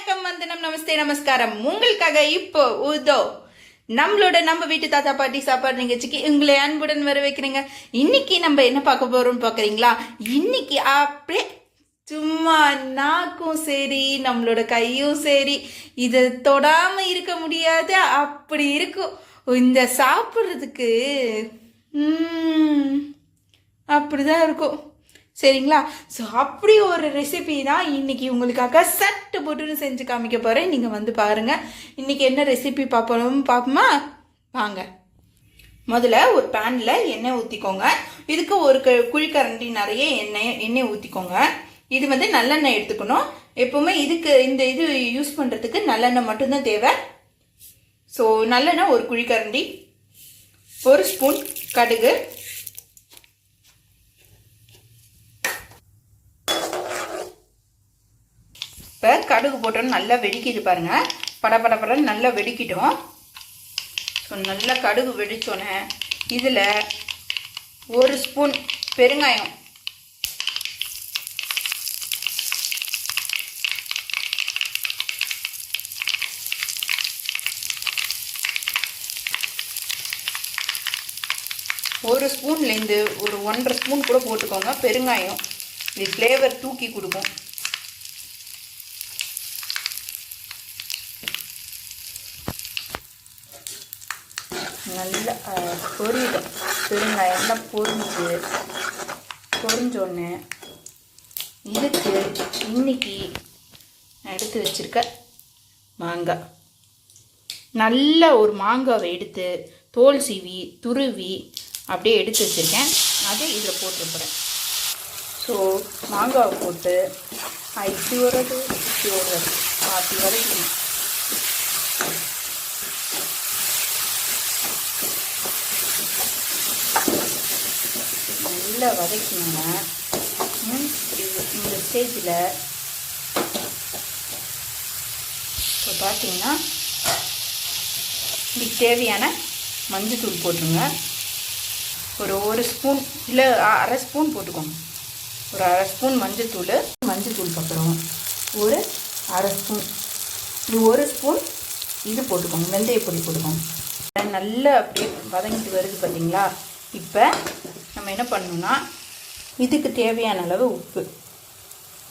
வணக்கம், வந்தனம், நமஸ்தே, நமஸ்காரம். உங்களுக்காக இப்போ நம்ம வீட்டு தாத்தா பாட்டி சாப்பாடு நிகழ்ச்சிக்கு உங்களை அன்புடன் வர வைக்கிறேங்க. இன்னைக்கு நம்ம என்ன பார்க்க போறோம்னு பாக்குறீங்களா? இன்னைக்கு அப்படியே சும்மா நாக்கும் சரி நம்மளோட கையும் சரி இதை தொடாம இருக்க முடியாது, அப்படி இருக்கும் இந்த சாப்பிட்றதுக்கு. அப்படிதான் இருக்கும், சரிங்களா? ஸோ அப்படி ஒரு ரெசிபி தான் இன்னைக்கு உங்களுக்காக சட்டு போட்டுன்னு செஞ்சு காமிக்க போகிறேன். நீங்கள் வந்து பாருங்கள் இன்னைக்கு என்ன ரெசிபி பார்ப்போமா? வாங்க. முதல்ல ஒரு பேனில் எண்ணெய் ஊற்றிக்கோங்க. இதுக்கு ஒரு குழிக்கரண்டி நிறைய எண்ணெய் ஊற்றிக்கோங்க. இது வந்து நல்லெண்ணெய் எடுத்துக்கணும். எப்போவுமே இந்த இது யூஸ் பண்ணுறதுக்கு நல்லெண்ணெய் மட்டும்தான் தேவை. ஸோ நல்லெண்ணெய் ஒரு குழிக்கரண்டி, ஒரு ஸ்பூன் கடுகு, இப்போ கடுகு போட்டோன்னு நல்லா வெடிக்கிது பாருங்கள். படப்படன்னு நல்லா வெடிக்கிட்டோம். ஸோ நல்லா கடுகு வெடித்தோன்னே இதில் ஒரு ஸ்பூன் பெருங்காயம், ஒரு ஸ்பூன்லேருந்து ஒரு 1.5 ஸ்பூன் கூட போட்டுக்கோங்க. பெருங்காயம் இது ஃப்ளேவர் தூக்கி கொடுக்கும். நல்லா பொரியிடும். பெருங்காயம்லாம் பொரிஞ்சோடனே இதுக்கு இன்னைக்கு எடுத்து வச்சிருக்க மாங்காய், நல்ல ஒரு மாங்காவை எடுத்து தோல் சீவி துருவி அப்படியே எடுத்து வச்சுருக்கேன். அதை இதில் போட்டுருக்குறேன். ஸோ மாங்காவை போட்டு இப்படி வர்றது பாத்தி வரைக்கும் நல்லா வதக்கினோங்க. இந்த ஸ்டேஜில் இப்போ பார்த்தீங்கன்னா இதுக்கு தேவையான மஞ்சத்தூள் போட்டுருங்க. ஒரு ஸ்பூன் இல்லை 1/2 ஸ்பூன் போட்டுக்கோங்க. ஒரு 1/2 ஸ்பூன் மஞ்சத்தூள் அப்புறம் ஒரு 1/2 ஸ்பூன் இது 1 ஸ்பூன் இது போட்டுக்கோங்க, வெந்தயப்பொடி போட்டுக்கோங்க. நல்லா அப்படியே வதங்கிட்டு வருது பார்த்தீங்களா? இப்போ நம்ம என்ன பண்ணணும்னா இதுக்கு தேவையான அளவு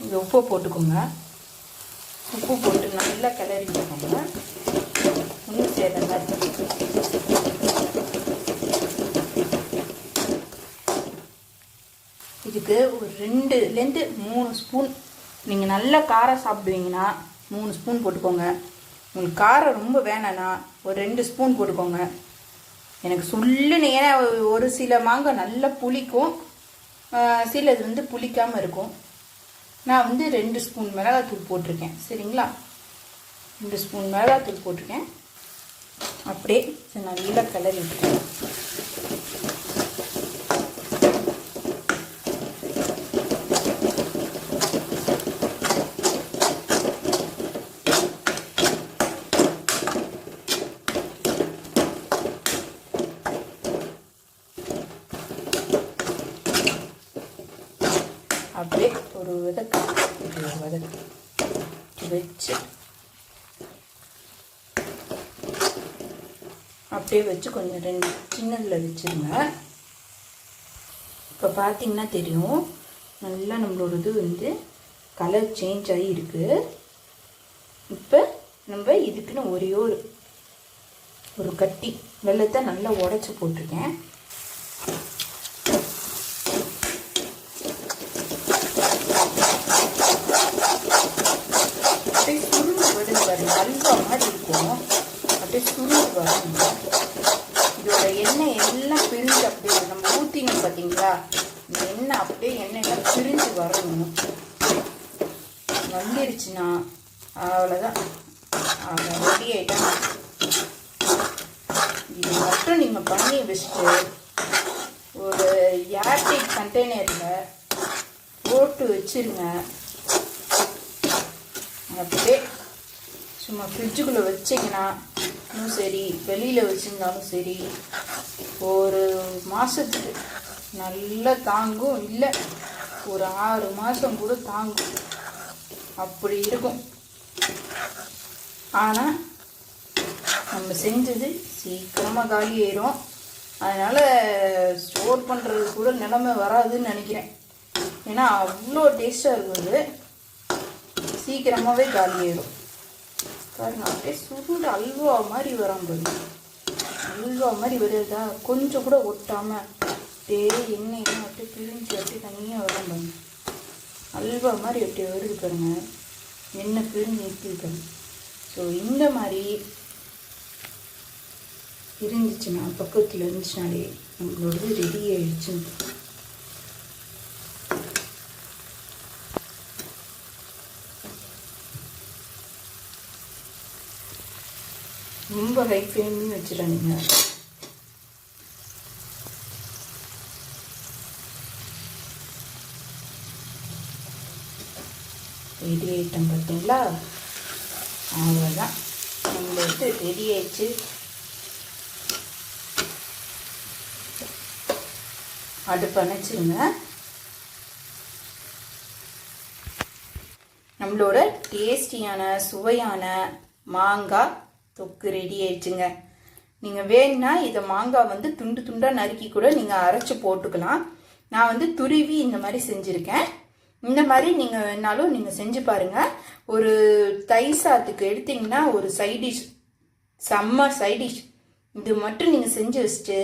இந்த உப்பை போட்டுக்கோங்க. உப்பு போட்டு நல்லா கிளறி விட்டுக்கோங்க. இன்னும் சேர்ந்த இதுக்கு ஒரு 2லேருந்து 3 ஸ்பூன், நீங்கள் நல்லா காரம் சாப்பிடுவீங்கன்னா 3 ஸ்பூன் போட்டுக்கோங்க. உங்களுக்கு காரம் ரொம்ப வேணான்னா ஒரு 2 ஸ்பூன் போட்டுக்கோங்க. எனக்கு சொல்லுன்னு, ஏன்னா ஒரு சில மாங்காய் நல்லா புளிக்கும், சிலது வந்து புளிக்காமல் இருக்கும். நான் வந்து 2 ஸ்பூன் மிளகாத்தூள் போட்டிருக்கேன், சரிங்களா? 2 ஸ்பூன் மிளகாத்தூள் போட்டிருக்கேன். அப்படியே நல்லா கிளறி விட்டுருக்கேன். அப்படியே ஒரு வதக்கு வச்சு அப்படியே வச்சு கொஞ்சம் 2 சின்னதில் வச்சுருங்க. இப்போ பார்த்தீங்கன்னா தெரியும் நல்லா நம்மளோட இது வந்து கலர் சேஞ்ச் ஆகி இருக்குது. இப்போ நம்ம இதுக்குன்னு ஒரே ஒரு கட்டி வெல்லத்தை நல்லா உடச்சி போட்டிருக்கேன். அப்படியே சுருண்டு வருது பாருங்க, அல்வா மாதிரி இருக்கும். அப்படியே சுருண்டு வரும். இதோட எண்ணெய் எல்லாம் பிரிஞ்சு அப்படியே நம்ம ஊற்றினோம் பார்த்தீங்களா? இந்த எண்ணெய் அப்படியே எண்ணெயெல்லாம் பிரிஞ்சு வரணும். வந்துடுச்சுன்னா அவ்வளோதான், ரெடி ஆகிட்டாங்க. இது மட்டும் நீங்கள் பண்ணி வச்சுட்டு ஒரு ஏர்டைட் கண்டெய்னரில் போட்டு வச்சுருங்க. அப்படியே சும்மா ஃப்ரிட்ஜுக்குள்ளே வச்சிங்கன்னா சரி, வெளியில் வச்சுருந்தாலும் சரி, ஒரு மாதத்துக்கு நல்லா தாங்கும். இல்லை ஒரு 6 மாதம் கூட தாங்கும், அப்படி இருக்கும். ஆனால் நம்ம செஞ்சது சீக்கிரமாக காலி ஆயிரும். அதனால் ஸ்டோர் பண்ணுறது கூட நிலைமை வராதுன்னு நினைக்கிறேன். ஏன்னா அவ்வளோ டேஸ்ட்டாக இருக்குது. சீக்கிரமாகவே காலி ஆயிடும். பாருங்க, அப்படியே சுருண்டு அல்வா மாதிரி வராம பாருங்க. அல்வா மாதிரி வருதா, கொஞ்சம் கூட ஒட்டாமல் அப்படியே எண்ணெயெல்லாம் அப்படியே பிரிஞ்சு அப்படியே தனியாக வரும் பாருங்க. அல்வா மாதிரி அப்படியே வருது பாருங்க. எண்ணெய் பிரிஞ்சு நிற்குது பாருங்க. ஸோ இந்த மாதிரி இருந்துச்சுன்னா, பக்கத்தில் இருந்துச்சுனாலே நம்மளோடது ரெடி ஆயிடுச்சுன்னு. ரொம்ப ஹை ஃப்ளேம்னு வச்சிடாதீங்க. ரெடி ஆயிட்டம் பார்த்தீங்களா? அவ்வளோதான், நம்மளுக்கு ரெடி ஆயிடுச்சு. அடுப்பு அணைச்சிருங்க. நம்மளோட டேஸ்டியான சுவையான மாங்காய் தொக்கு ரெடி ஆயிடுச்சுங்க. நீங்கள் வேணுன்னா இதை மாங்காய் வந்து துண்டு துண்டாக நறுக்கி கூட நீங்கள் அரைச்சி போட்டுக்கலாம். நான் வந்து துருவி இந்த மாதிரி செஞ்சுருக்கேன். இந்த மாதிரி நீங்கள் வேணாலும் நீங்கள் செஞ்சு பாருங்கள். ஒரு தயிர் சாதத்துக்கு எடுத்திங்கன்னா ஒரு சைடிஷ், செம்ம சைடிஷ். இது மட்டும் நீங்கள் செஞ்சு வச்சுட்டு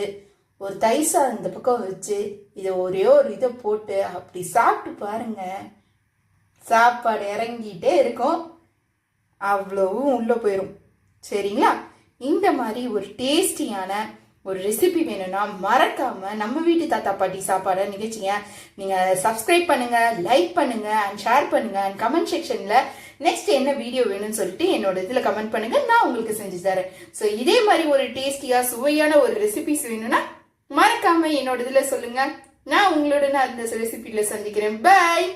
ஒரு தயிர் சாதம் இந்த பக்கம் வச்சு இதை ஒரே ஒரு இதை போட்டு அப்படி சாப்பிட்டு பாருங்க. சாப்பாடு இறங்கிட்டே இருக்கும், அவ்வளவும் உள்ளே போயிடும். சரிங்களா? இந்த மாதிரி ஒரு டேஸ்டியான ஒரு ரெசிபி வேணும்னா மறக்காம நம்ம வீட்டு தாத்தா பாட்டி சாப்பாடை நிகழ்ச்சிங்க நீங்கள் சப்ஸ்கிரைப் பண்ணுங்க, லைக் பண்ணுங்க அண்ட் ஷேர் பண்ணுங்க. அண்ட் கமெண்ட் செக்ஷன்ல நெக்ஸ்ட் என்ன வீடியோ வேணும்னு சொல்லிட்டு என்னோட இதில் கமெண்ட் பண்ணுங்க, நான் உங்களுக்கு செஞ்சு தரேன். ஸோ இதே மாதிரி ஒரு டேஸ்டியா சுவையான ஒரு ரெசிபிஸ் வேணும்னா மறக்காம என்னோட இதில் சொல்லுங்க. நான் உங்களோட அந்த ரெசிபியில சந்திக்கிறேன். பாய்.